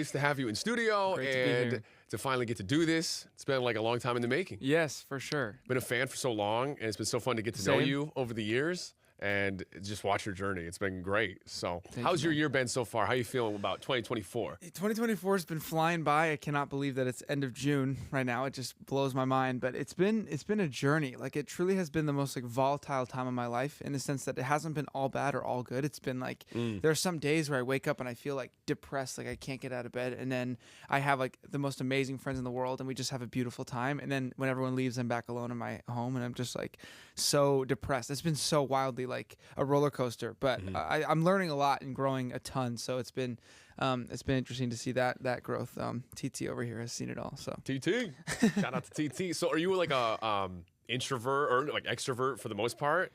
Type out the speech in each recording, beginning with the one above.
Nice to have you in studio Great to be and here. to finally get to do this. It's been like a long time in the making. Yes, for sure. Been a fan for so long, and it's been so fun to get to know Same. you over the years and just watch your journey. It's been great. So, Thank how's you, your man. year been so far? How you feeling about 2024? 2024 has been flying by. I cannot believe that it's end of June right now. It just blows my mind. But it's been a journey. Like it truly has been the most like volatile time of my life in the sense that it hasn't been all bad or all good. It's been like there are some days where I wake up and I feel like depressed, like I can't get out of bed, and then I have like the most amazing friends in the world, and we just have a beautiful time. And then when everyone leaves, I'm back alone in my home, and I'm just like so depressed. It's been so wildly like a roller coaster, but I'm learning a lot and growing a ton. So it's been interesting to see that growth. TT over here has seen it all. So TT. Shout out to TT. So, are you like a introvert or like extrovert for the most part?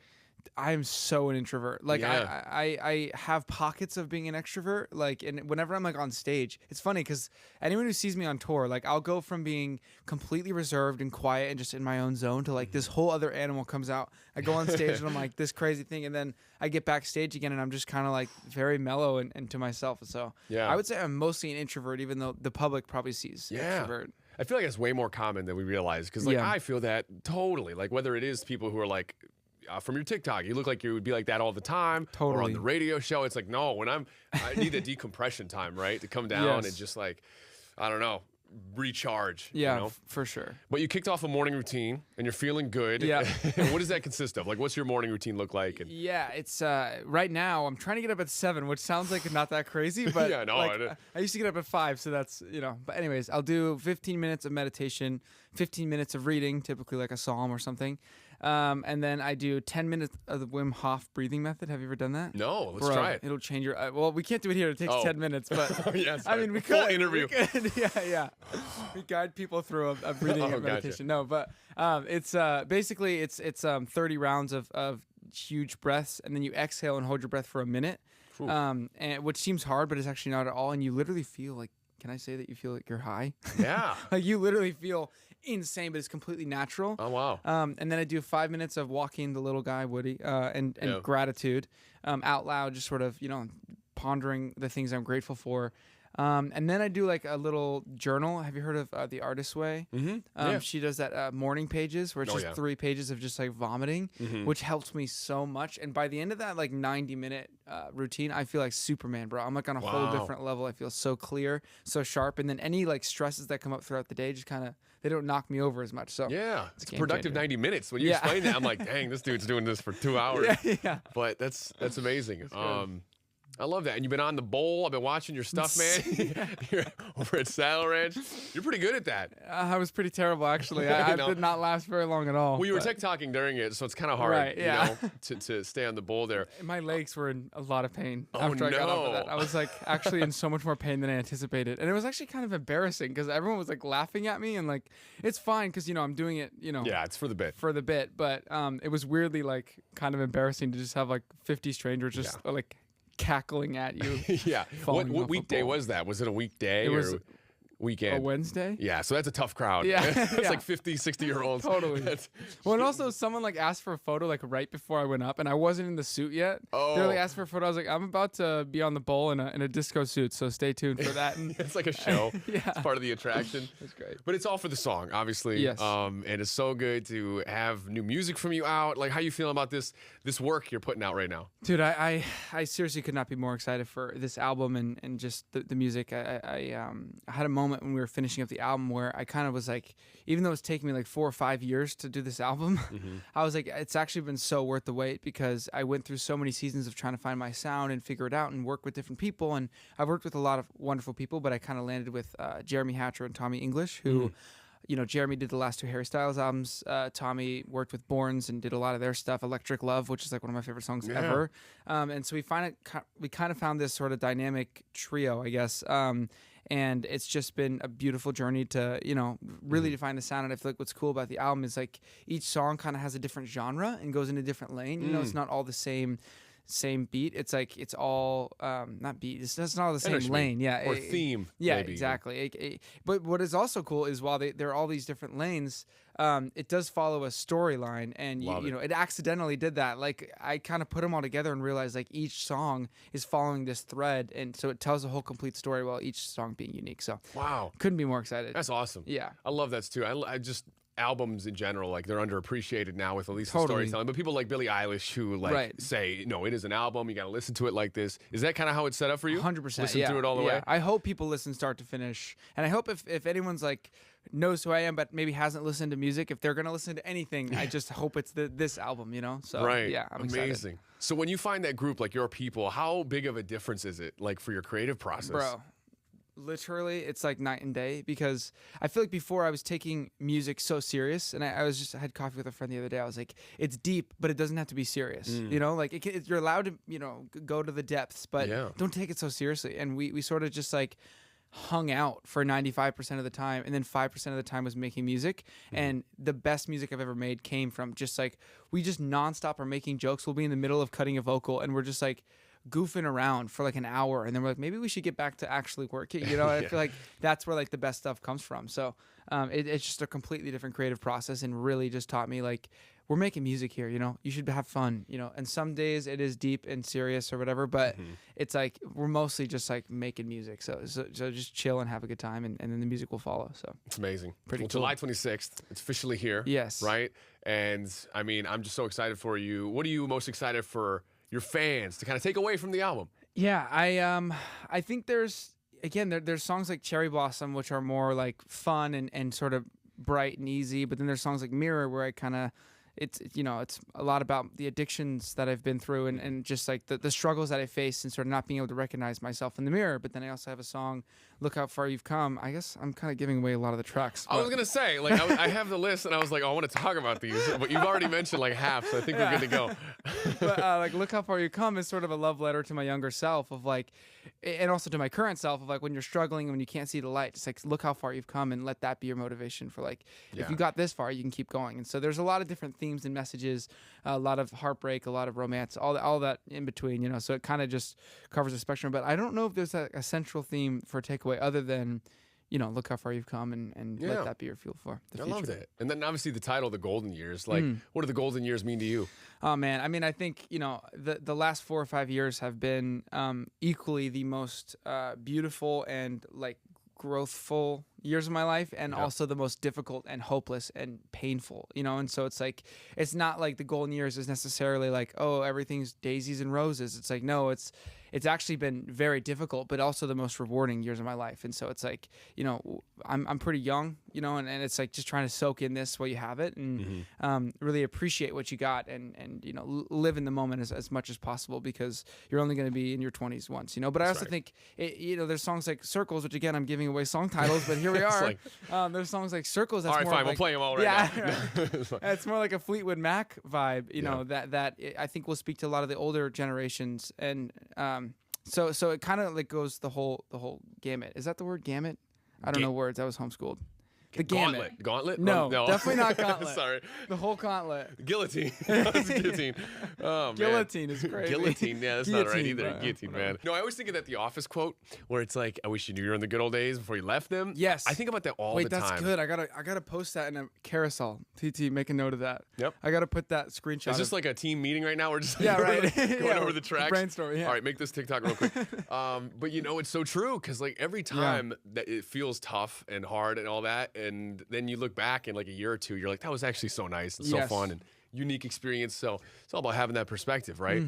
I'm so an introvert. Like Yeah. I have pockets of being an extrovert. Like, and whenever I'm like on stage, it's funny because anyone who sees me on tour, like I'll go from being completely reserved and quiet and just in my own zone to like this whole other animal comes out. I go on stage and I'm like this crazy thing, and then I get backstage again and I'm just kind of like very mellow and to myself. So Yeah. I would say I'm mostly an introvert, even though the public probably sees extrovert. I feel like it's way more common than we realize because, like, Yeah. I feel that totally. Like, whether it is people who are like from your TikTok, you look like you would be like that all the time. Or on Totally. the radio show, it's like, no, I need a decompression time, right, to come down Yes. and just like, I don't know, recharge. Yeah, You know? for sure. But you kicked off a morning routine and you're feeling good. Yeah. What does that consist of? Like, what's your morning routine look like? And Yeah, it's right now I'm trying to get up at 7, which sounds like not that crazy, but Yeah, no, like, it- I used to get up at 5, so that's, but anyways, I'll do 15 minutes of meditation, 15 minutes of reading, typically like a psalm or something. And then I do 10 minutes of the Wim Hof breathing method. Have you ever done that? no, let's Bro, try it. It'll change your well, we can't do it here. It takes Oh. 10 minutes, but Yeah, I sorry. mean, we Full could interview. we could, yeah. We guide people through a breathing Oh, gotcha. meditation. No, but it's basically it's 30 rounds of huge breaths, and then you exhale and hold your breath for a minute, and which seems hard, but it's actually not at all. And you literally feel like, can I say that you feel like you're high? Yeah. Like you literally feel insane, but it's completely natural. Oh, wow. And then I do 5 minutes of walking the little guy, Woody, and Yeah. gratitude out loud, just sort of, pondering the things I'm grateful for. And then I do like a little journal. Have you heard of The Artist's Way? Mm-hmm. Yeah. She does that morning pages where it's Oh, just yeah. 3 pages of just like vomiting, which helps me so much. And by the end of that like 90-minute routine, I feel like Superman, bro. I'm like on a whole Wow. different level. I feel so clear, so sharp. And then any like stresses that come up throughout the day just kind of, they don't knock me over as much. So Yeah, it's a game productive changer. 90 minutes. When you Yeah. explain that, I'm like, dang, this dude's doing this for 2 hours. yeah. But that's amazing. I love that. And you've been on the bowl. I've been watching your stuff, man. You're over at Saddle Ranch. You're pretty good at that. I was pretty terrible, actually. I know. did not last very long at all. Well, you were but TikToking during it, so it's kind of hard, Right, yeah. to stay on the bowl there. my legs were in a lot of pain Oh, after I got off of that. no. I was like actually in so much more pain than I anticipated. And it was actually kind of embarrassing because everyone was like laughing at me, and like, it's fine because, I'm doing it, Yeah, it's for the bit. for the bit. But it was weirdly like kind of embarrassing to just have like 50 strangers just like cackling at you. Yeah. Falling off What a weekday bowl. was that? Was it a weekday It was or weekend? A Wednesday? Yeah, so that's a tough crowd. Yeah, It's yeah. like 50, 60-year-olds. Totally. That's- Well, and also someone like asked for a photo like right before I went up, and I wasn't in the suit yet. Oh. They like asked for a photo. I was like, I'm about to be on the bowl in a disco suit, so stay tuned for that. And It's like a show. Yeah. It's part of the attraction. That's great. But it's all for the song, obviously. Yes. And it's so good to have new music from you out. Like, how you feeling about this work you're putting out right now? Dude, I seriously could not be more excited for this album and just the music. I had a moment when we were finishing up the album where I kind of was like, even though it's taken me like 4 or 5 years to do this album, I was like, it's actually been so worth the wait because I went through so many seasons of trying to find my sound and figure it out and work with different people. And I've worked with a lot of wonderful people, but I kind of landed with Jeremy Hatcher and Tommy English, who Jeremy did the last 2 Harry Styles albums. Tommy worked with Borns and did a lot of their stuff. Electric Love, which is like one of my favorite songs ever. And so we kind of found this sort of dynamic trio, I guess. And it's just been a beautiful journey to, really define the sound. And I feel like what's cool about the album is like each song kind of has a different genre and goes in a different lane. It's not all the same same beat. It's like it's all not beat. It's not the I know what same you mean. lane. Yeah, Or theme. Yeah, maybe. exactly. But what is also cool is while there are all these different lanes, it does follow a storyline, and you know it accidentally did that. Like I kind of put them all together and realized like each song is following this thread, and so it tells a whole complete story while each song being unique. So Wow, couldn't be more excited. that's awesome. Yeah, I love that too. I just albums in general, like they're underappreciated now with at least the Totally. storytelling. But people like Billie Eilish who like Right. say, no, it is an album. You got to listen to it like this. Is that kind of how it's set up for you? 100%. Listen Yeah, through it all the yeah. way. I hope people listen start to finish, and I hope if anyone's like knows who I am but maybe hasn't listened to music, if they're gonna listen to anything, I just hope it's this album, you know. So Right. yeah, I'm Amazing. excited. So when you find that group, like your people, how big of a difference is it like for your creative process? Bro, literally it's like night and day, because I feel like before I was taking music so serious, and I had coffee with a friend the other day. I was like, it's deep, but it doesn't have to be serious, you know, like you're allowed to, you know, go to the depths, but don't take it so seriously. And we sort of just like hung out for 95% of the time, and then 5% of the time was making music. And the best music I've ever made came from just like, we just nonstop are making jokes. We'll be in the middle of cutting a vocal and we're just like goofing around for like an hour, and then we're like, maybe we should get back to actually working, you know. I feel like that's where like the best stuff comes from. So it's just a completely different creative process, and really just taught me like, we're making music here, you know, you should have fun, you know. And some days it is deep and serious or whatever, but it's like we're mostly just like making music. So just chill and have a good time, and then the music will follow. So It's amazing. Pretty Well, cool. July 26th, it's officially here. Yes. Right? And I mean, I'm just so excited for you. What are you most excited for your fans to kind of take away from the album? Yeah, I think there's songs like Cherry Blossom, which are more like fun and sort of bright and easy, but then there's songs like Mirror, where I kind of it's you know, it's a lot about the addictions that I've been through, and just like the struggles that I faced, and sort of not being able to recognize myself in the mirror. But then I also have a song, Look How Far You've Come. I guess I'm kind of giving away a lot of the tracks. I was going to say, like, I have the list, and I was like, oh, I want to talk about these. But you've already mentioned like half, so I think we're good to go. But like Look How Far You Come is sort of a love letter to my younger self, of like, and also to my current self, of like, when you're struggling, when you can't see the light, it's like, look how far you've come, and let that be your motivation for like, if you got this far, you can keep going. And so there's a lot of different themes and messages, a lot of heartbreak, a lot of romance, all that in between, you know. So it kind of just covers the spectrum. But I don't know if there's a central theme for a takeaway other than, you know, look how far you've come, and let that be your fuel for the future. I love that. And then obviously the title, The Golden Years. Like, what do the golden years mean to you? Oh man, I mean, I think, you know, the last 4 or 5 years have been equally the most beautiful and like growthful years of my life, and also the most difficult and hopeless and painful, you know. And so it's like, it's not like the golden years is necessarily like, oh, everything's daisies and roses. It's like, no, it's actually been very difficult, but also the most rewarding years of my life. And so it's like, you know, I'm pretty young, you know, and it's like just trying to soak in this while you have it, and really appreciate what you got, and you know, live in the moment as much as possible, because you're only going to be in your 20s once, you know. But I also think, you know, there's songs like Circles, which again, I'm giving away song titles, but here we are. There's songs like Circles. That's all right, more fine, like, we'll play them all right now. It's more like a Fleetwood Mac vibe, you know, that I think will speak to a lot of the older generations. And so it kind of like goes the whole gamut. Is that the word, gamut? I don't know words. I was homeschooled. The gamut. Gauntlet? No, definitely not gauntlet. Sorry. The whole gauntlet. Guillotine. That's guillotine. Oh, man. Guillotine is crazy. Guillotine. Yeah, that's not right Guillotine, either. bro. Guillotine, man. No, I always think of that The Office quote where it's like, I wish you knew you were in the good old days before you left them. Yes. I think about that all Wait, the time. that's good. I gotta post that in a carousel. TT, make a note of that. Yep. I gotta put that screenshot. Is this like a team meeting right now? We're just Yeah, right. going over the tracks. Brainstorm. Yeah. All right, make this TikTok real quick. But you know, it's so true, because like every time that it feels tough and hard and all that, and then you look back in like a year or two, you're like, that was actually so nice and so fun and unique experience. So it's all about having that perspective, right?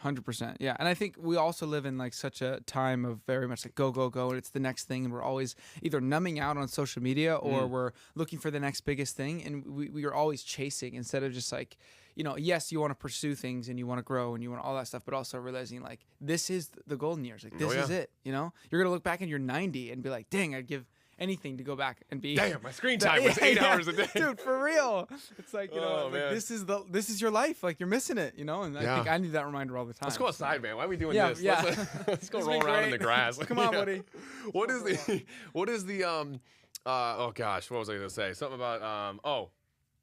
100%. Yeah. And I think we also live in like such a time of very much like go, go, go, and it's the next thing, and we're always either numbing out on social media, or we're looking for the next biggest thing, and we are always chasing, instead of just like, you know, yes, you want to pursue things and you want to grow and you want all that stuff, but also realizing like, this is the golden years. Like, this is it, you know? You're going to look back and you're 90 and be like, dang, I'd give anything to go back and be. Damn, my screen time was 8 hours a day. Dude, for real. It's like, you know, man. like, this is your life. Like, you're missing it, you know? And I think I need that reminder all the time. Let's go outside, man. Why are we doing Yeah, this? yeah. Let's go This roll would be around in great. the grass. Come on, buddy. What is the oh gosh, what was I gonna say? Something about oh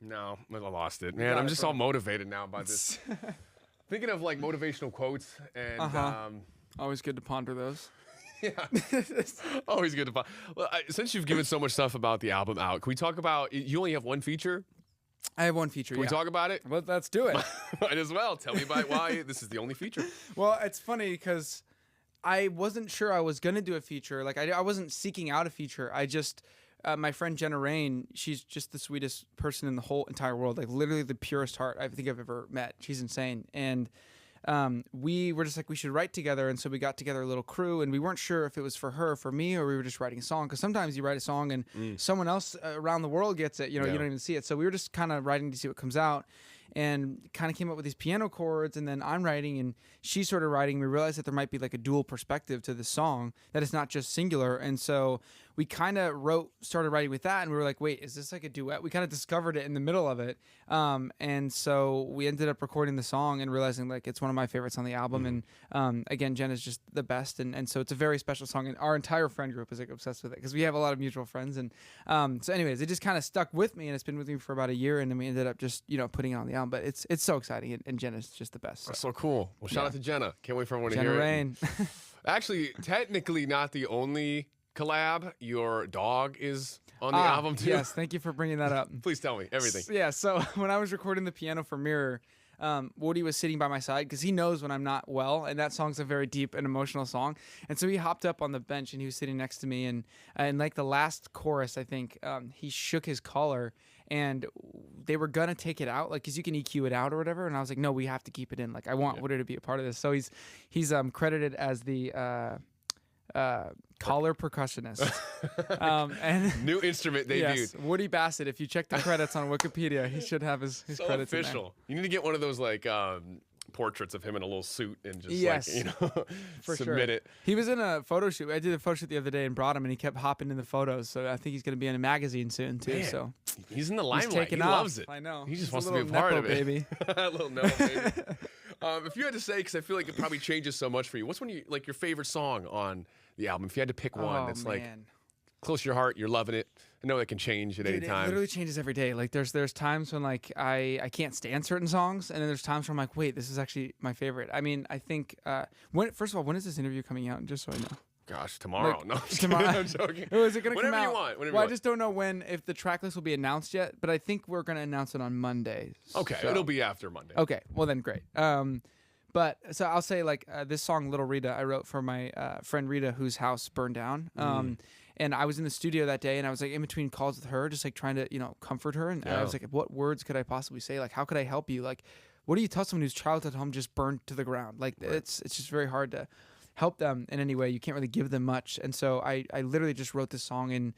no, I lost it. Man, I'm just all motivated now by this. thinking of like motivational quotes and always good to ponder those. Yeah, always good to find. Well, since you've given so much stuff about the album out, can we talk about? You only have one feature. I have one feature. Can we talk about it? Well, let's do it. Might as well. Tell me about why this is the only feature. Well, it's funny because I wasn't sure I was gonna do a feature. Like I wasn't seeking out a feature. I just my friend Jenna Rain, she's just the sweetest person in the whole entire world. Like literally the purest heart I think I've ever met. She's insane. And we were just like, we should write together. And so we got together a little crew, and we weren't sure if it was for her or for me, or we were just writing a song. Because sometimes you write a song and someone else around the world gets it, you know, you don't even see it. So we were just kind of writing to see what comes out, and kind of came up with these piano chords. And then I'm writing and she started writing. We realized that there might be like a dual perspective to the song, that it's not just singular. And so we kind of started writing with that, and we were like, wait, is this like a duet? We kind of discovered it in the middle of it. And so we ended up recording the song and realizing like it's one of my favorites on the album. And again, Jen is just the best. And so it's a very special song, and our entire friend group is like obsessed with it because we have a lot of mutual friends. And so anyways, it just kind of stuck with me, and it's been with me for about a year, and then we ended up just, you know, putting it on the album. But it's so exciting, and Jen is just the best. So. That's so cool. Well, shout out to Jenna. Can't wait for everyone to Jenna hear Rain. it. Actually, technically not the only collab. Your dog is on the album too. Yes, thank you for bringing that up. Please tell me everything. Yeah, so when I was recording the piano for Mirror, Woody was sitting by my side because he knows when I'm not well, and that song's a very deep and emotional song. And so he hopped up on the bench and he was sitting next to me, and like the last chorus, I think he shook his collar, and they were gonna take it out, like, because you can EQ it out or whatever. And I was like, no, we have to keep it in. Like, I want Woody to be a part of this. So he's credited as the collar percussionist. And new instrument debuted. Yes, Woody Bassett. If you check the credits on Wikipedia, he should have his so credits official. In there. You need to get one of those like portraits of him in a little suit and just yes, like, you know, for submit sure. it. He was in a photo shoot. I did a photo shoot the other day and brought him, and he kept hopping in the photos. So I think he's going to be in a magazine soon too. Man, so he's in the limelight. He loves it. I know. He just He's wants a to be a little part Nepo of it. baby. A little Nepo baby. If you had to say, because I feel like it probably changes so much for you, what's one of your favorite song on the album? If you had to pick one that's like close to your heart, you're loving it. I know it can change at any time. It literally changes every day. Like there's times when like I can't stand certain songs, and then there's times where I'm like, wait, this is actually my favorite. I mean, I think first of all, when is this interview coming out? Just so I know. Gosh, tomorrow. Like, no, tomorrow. I'm joking. Is it gonna whenever come out? You want. Whenever well, you I just don't know if the track list will be announced yet, but I think we're gonna announce it on Monday. Okay, so. It'll be after Monday. Okay, well then great. But so I'll say like this song "Little Rita" I wrote for my friend Rita, whose house burned down. And I was in the studio that day, and I was like in between calls with her, just like trying to, you know, comfort her. And I was like, what words could I possibly say? Like, how could I help you? Like, what do you tell someone whose childhood home just burned to the ground? Like, it's just very hard to help them in any way. You can't really give them much. And so I literally just wrote this song, and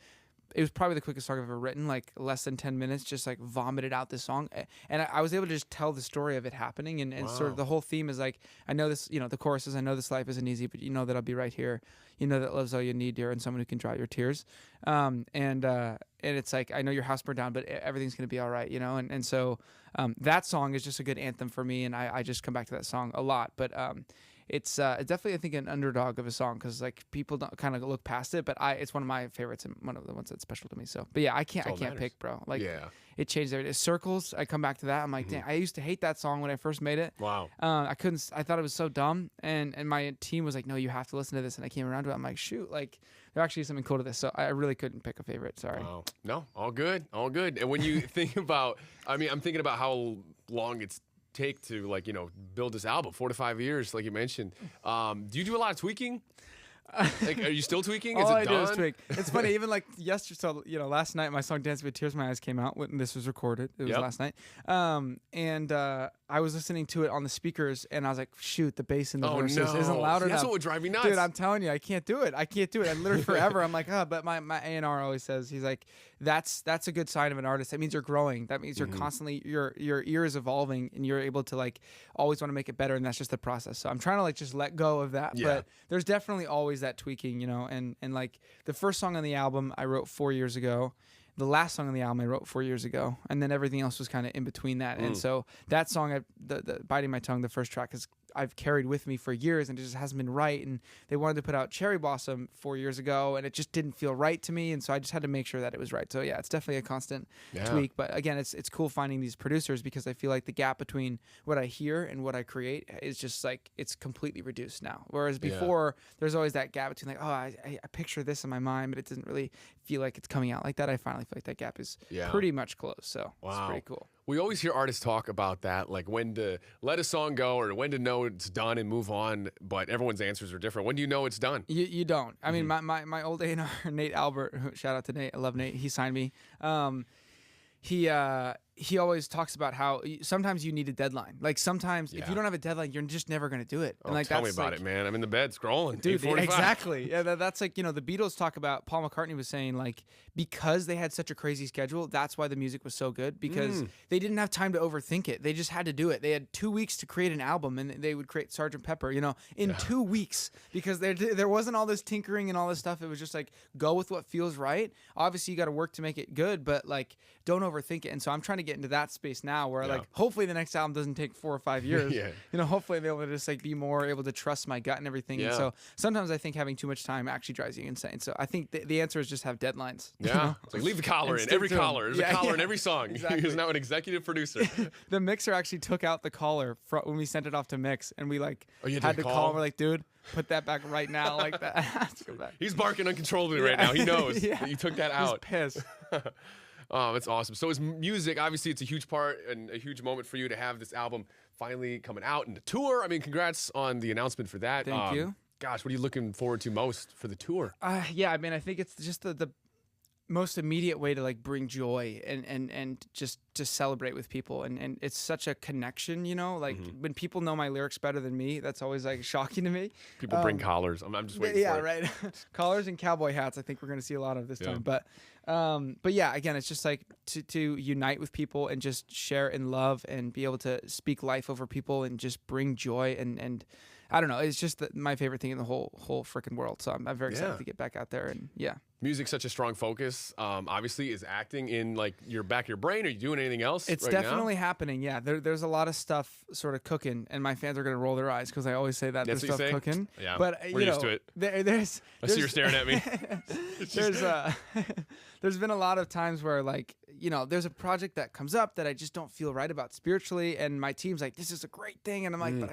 it was probably the quickest song I've ever written, like less than 10 minutes, just like vomited out this song. And I was able to just tell the story of it happening. And sort of the whole theme is like, I know this, you know, the chorus is, I know this life isn't easy, but you know that I'll be right here. You know that love's all you need, dear, and someone who can dry your tears. And it's like, I know your house burned down, but everything's going to be all right, you know? And so that song is just a good anthem for me. And I just come back to that song a lot. But it's definitely, I think, an underdog of a song, because like people don't kind of look past it, but it's one of my favorites and one of the ones that's special to me. So, but yeah, I can't pick, bro. Like, it changed everything. Circles, I come back to that. I'm like, damn, I used to hate that song when I first made it. Wow. I thought it was so dumb, and my team was like, no, you have to listen to this, and I came around to it. I'm like, shoot, like there actually is something cool to this. So I really couldn't pick a favorite. Sorry. Wow. No, all good, all good. And when you think about, I mean, I'm thinking about how long it's take to, like, you know, build this album, 4 to 5 years, like you mentioned. Do you do a lot of tweaking? Like, are you still tweaking? All is it I done? do is tweak. It's funny, even like yesterday, so, you know, last night my song "Dancing with Tears in My Eyes" came out when this was recorded. It was last night, and I was listening to it on the speakers, and I was like, "Shoot, the bass in the verses isn't loud enough." That's what would drive me nuts, dude. I'm telling you, I can't do it. And literally forever, I'm like, but my A&R always says, he's like, that's a good sign of an artist. That means you're growing. That means you're constantly your ear is evolving, and you're able to like always want to make it better, and that's just the process. So I'm trying to like just let go of that, but there's definitely always that tweaking, you know. And like the first song on the album I wrote 4 years ago. The last song on the album I wrote 4 years ago, and then everything else was kind of in between that. And so that song, the Biting My Tongue, the first track, is I've carried with me for years, and it just hasn't been right. And they wanted to put out Cherry Blossom 4 years ago, and it just didn't feel right to me, and so I just had to make sure that it was right. So yeah, it's definitely a constant tweak. But again, it's cool finding these producers, because I feel like the gap between what I hear and what I create is just like it's completely reduced now. Whereas before, there's always that gap between like, oh, I picture this in my mind, but it doesn't really feel like it's coming out like that. I finally feel like that gap is pretty much closed. So it's pretty cool. We always hear artists talk about that, like when to let a song go or when to know it's done and move on, but everyone's answers are different. When do you know it's done? You don't. I mean, my old A&R, Nate Albert, shout out to Nate. I love Nate. He signed me. He always talks about how sometimes you need a deadline. Like sometimes if you don't have a deadline, you're just never going to do it. And like, tell me about it, man. I'm in the bed scrolling. Dude, exactly. Yeah, that's like, the Beatles talk about, Paul McCartney was saying like, because they had such a crazy schedule, that's why the music was so good, because they didn't have time to overthink it. They just had to do it. They had 2 weeks to create an album, and they would create Sgt. Pepper, in 2 weeks, because there wasn't all this tinkering and all this stuff. It was just like, go with what feels right. Obviously you got to work to make it good, but like, don't overthink it. And so I'm trying to get into that space now where like, hopefully the next album doesn't take 4 or 5 years. Hopefully I'll be able to just like be more able to trust my gut and everything. And so sometimes I think having too much time actually drives you insane. So I think the answer is just have deadlines. Yeah. It's like leave the collar in every collar. There's a collar in every song. Exactly. He's now an executive producer. The mixer actually took out the collar when we sent it off to mix, and we like had to call. We're like, dude, put that back right now, like that. He's barking uncontrollably right now. He knows that you took that out. He's pissed. Oh, that's awesome. So is music, obviously it's a huge part and a huge moment for you to have this album finally coming out and the tour. I mean, congrats on the announcement for that. Thank you. Gosh, what are you looking forward to most for the tour? Yeah, I mean, I think it's just the most immediate way to like bring joy and just to celebrate with people, and it's such a connection, like when people know my lyrics better than me, that's always like shocking to me. People bring collars. I'm just waiting for it. Yeah, right. Collars and cowboy hats, I think we're going to see a lot of this time. But yeah, again, it's just like to unite with people and just share in love and be able to speak life over people and just bring joy and I don't know. It's just my favorite thing in the whole freaking world. So I'm very excited to get back out there and Music's such a strong focus. Obviously, is acting in like your back of your brain? Are you doing anything else? It's right definitely now? Happening. Yeah, there's a lot of stuff sort of cooking, and my fans are gonna roll their eyes because I always say that That's there's stuff cooking. Yeah, but we're used to it. There's I see you're staring at me. There's been a lot of times where like there's a project that comes up that I just don't feel right about spiritually, and my team's like, this is a great thing, and I'm like, but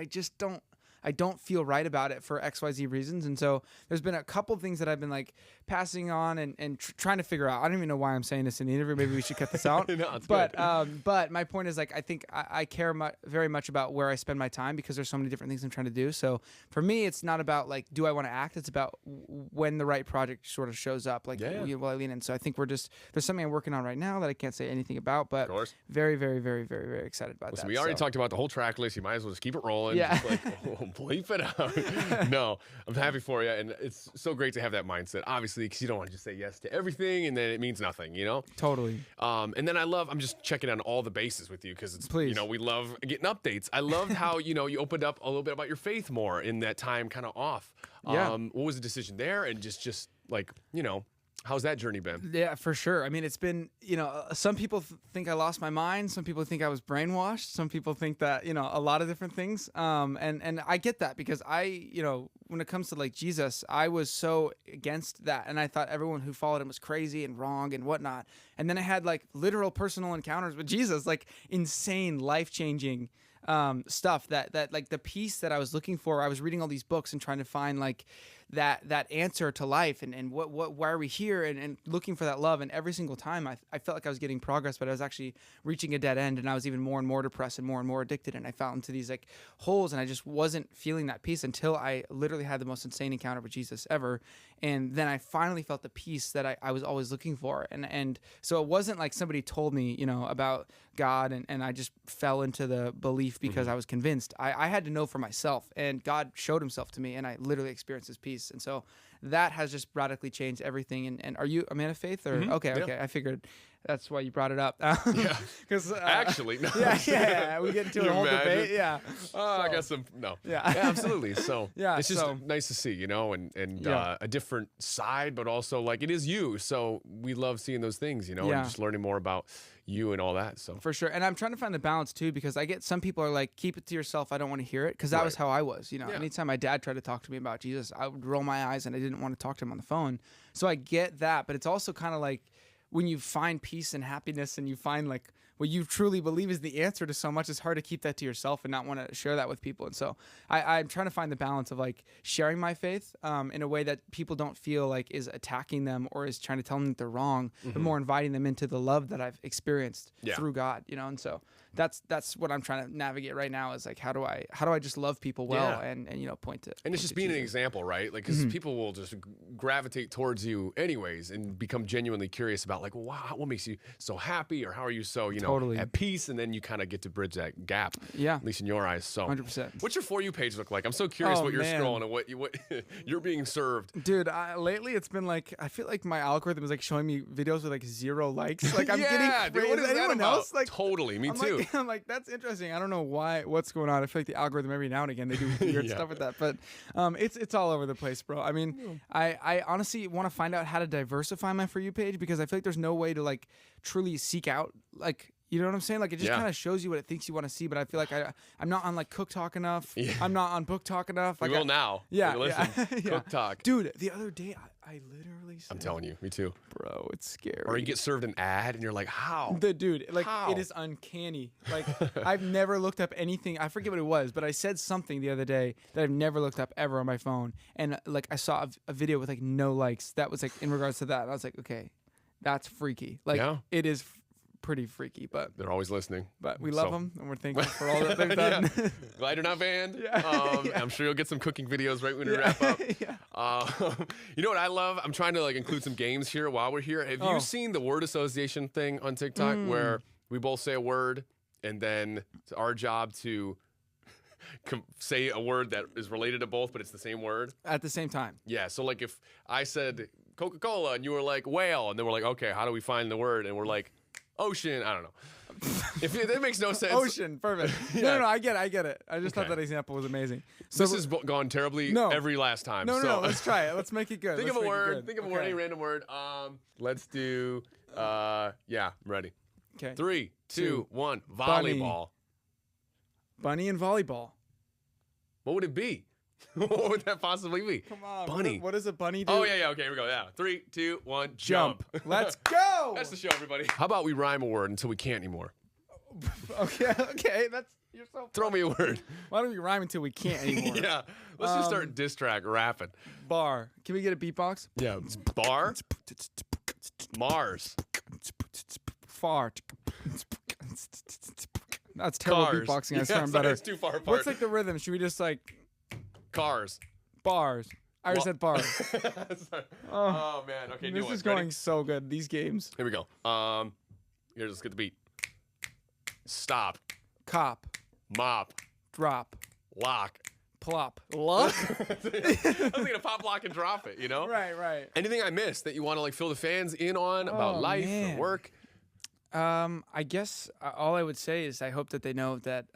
I don't feel right about it for XYZ reasons. And so there's been a couple things that I've been like passing on and trying to figure out. I don't even know why I'm saying this in the interview. Maybe we should cut this out. No, it's but good. But my point is like, I think I care very much about where I spend my time, because there's so many different things I'm trying to do. So for me, it's not about like, do I want to act? It's about when the right project sort of shows up, like will I lean in? So I think there's something I'm working on right now that I can't say anything about, but very, very, very, very, very excited about that. We already talked about the whole track list. You might as well just keep it rolling. Yeah. Just like, bleep it out. No, I'm happy for you. And it's so great to have that mindset, obviously, because you don't want to just say yes to everything and then it means nothing, Totally. And then I'm just checking on all the bases with you, because it's, we love getting updates. I loved how, you opened up a little bit about your faith more in that time kind of off. What was the decision there? And just like, how's that journey been? Yeah, for sure. I mean, it's been, some people think I lost my mind. Some people think I was brainwashed. Some people think that, a lot of different things. And I get that, because when it comes to like Jesus, I was so against that. And I thought everyone who followed him was crazy and wrong and whatnot. And then I had like literal personal encounters with Jesus, like insane, life-changing stuff that like the peace that I was looking for. I was reading all these books and trying to find like that answer to life and why are we here and looking for that love. And every single time I felt like I was getting progress, but I was actually reaching a dead end, and I was even more and more depressed and more addicted. And I fell into these like holes, and I just wasn't feeling that peace until I literally had the most insane encounter with Jesus ever. And then I finally felt the peace that I was always looking for. And so it wasn't like somebody told me, about God and I just fell into the belief because I was convinced. I had to know for myself, and God showed himself to me, and I literally experienced his peace. And so that has just radically changed everything. And are you a man of faith? Or okay, I figured that's why you brought it up. Yeah. Because actually, no. Yeah, we get into a whole debate. Yeah. I got some. No. Yeah. Absolutely. So yeah, it's just nice to see, and a different side, but also like it is you. So we love seeing those things, and just learning more about you and all that. So for sure. And I'm trying to find the balance too, because I get some people are like, keep it to yourself. I don't want to hear it, because that was how I was. Anytime my dad tried to talk to me about Jesus, I would roll my eyes and I didn't want to talk to him on the phone. So I get that, but it's also kind of like, when you find peace and happiness and you find like what you truly believe is the answer to so much, it's hard to keep that to yourself and not want to share that with people. And so I'm trying to find the balance of like sharing my faith in a way that people don't feel like is attacking them or is trying to tell them that they're wrong, but more inviting them into the love that I've experienced through God, and so that's what I'm trying to navigate right now, is like, how do I just love people well and point to. And it's just being an example, right? Like, because people will just gravitate towards you anyways and become genuinely curious about like, wow, what makes you so happy, or how are you so, totally at peace? And then you kind of get to bridge that gap, at least in your eyes. So 100%. What's your For You page look like? I'm so curious what you're scrolling and what you're being served. Dude, lately it's been like, I feel like my algorithm is like showing me videos with like 0 likes. Like I'm getting dude, what is anyone that about? else? Like, totally, me too. I'm like, that's interesting. I don't know what's going on. I feel like the algorithm every now and again they do weird stuff with that, but it's all over the place, bro. I mean, I honestly want to find out how to diversify my For You page, because I feel like there's no way to like truly seek out, like, you know what I'm saying? Like, it just kind of shows you what it thinks you want to see, but I feel like I'm not on like Cook Talk enough. I'm not on Book Talk enough. Like, we will now. Yeah. Listen. Cook Talk. Dude, the other day I literally said, I'm telling you, me too. Bro, it's scary. Or you get served an ad and you're like, how? Dude, like, it is uncanny. Like, I've never looked up anything. I forget what it was, but I said something the other day that I've never looked up ever on my phone. And like, I saw a video with like no likes. That was like in regards to that. And I was like, okay, that's freaky. Like, it is pretty freaky, but they're always listening. But we love them, and we're thankful for all that they've done. Glad you're not banned. I'm sure you'll get some cooking videos right when we wrap up. You know what I love? I'm trying to like include some games here while we're here. Have you seen the word association thing on TikTok where we both say a word and then it's our job to say a word that is related to both, but it's the same word at the same time? Yeah. So like if I said Coca-Cola and you were like whale, and then we're like, okay, how do we find the word? And we're like, ocean. I don't know. If that makes no sense. Ocean, perfect. No, I get it. I just thought that example was amazing. So this has gone terribly every last time. No, let's try it. Let's make it good. Think of a word. Think of a word, any random word. Let's do, I'm ready. Okay. 3, 2, 1. Volleyball. Bunny and volleyball. What would it be? What would that possibly be? Come on. Bunny. What does a bunny do? Oh, yeah. Okay, here we go. Yeah. 3, 2, 1. Jump. Let's go. That's the show, everybody. How about we rhyme a word until we can't anymore? Okay. You're so Throw me a word. Why don't we rhyme until we can't anymore? Yeah. Let's just start diss track rapping. Bar. Can we get a beatbox? Yeah. Bar. Mars. Far. That's terrible Cars. beatboxing. I swear I'm better. It's too far apart. What's like the rhythm? Should we just like... Cars. Bars. I already said bars. Oh, man. Okay, this is going so good. These games. Here we go. Here, let's get the beat. Stop. Cop. Mop. Drop. Lock. Plop. Luck? I was thinking of pop, lock, and drop it, Right. Anything I missed that you want to like fill the fans in on about life or work? I guess all I would say is I hope that they know that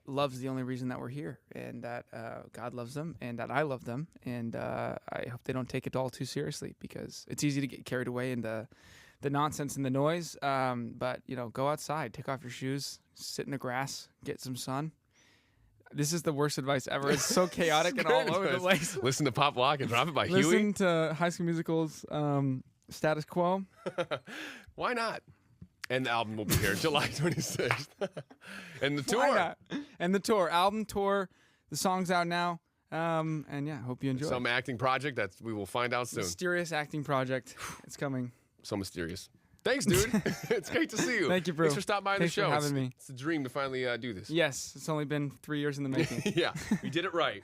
love's the only reason that we're here, and that God loves them, and that I love them, and I hope they don't take it all too seriously, because it's easy to get carried away in the nonsense and the noise. But go outside, take off your shoes, sit in the grass, get some sun. This is the worst advice ever. It's so chaotic and all over the place. Listen to Pop, Lock, and Drop It by Huey. Listen to High School Musical's Status Quo. Why not? And the album will be here July 26th. And the tour. Why not? And the tour. Album tour. The song's out now. And yeah, hope you enjoy. Some acting project that we will find out soon. Mysterious acting project. It's coming. So mysterious. Thanks, dude. It's great to see you. Thank you, bro. Thanks for stopping by the show. For having me. It's a dream to finally do this. Yes. It's only been 3 years in the making. Yeah. We did it right.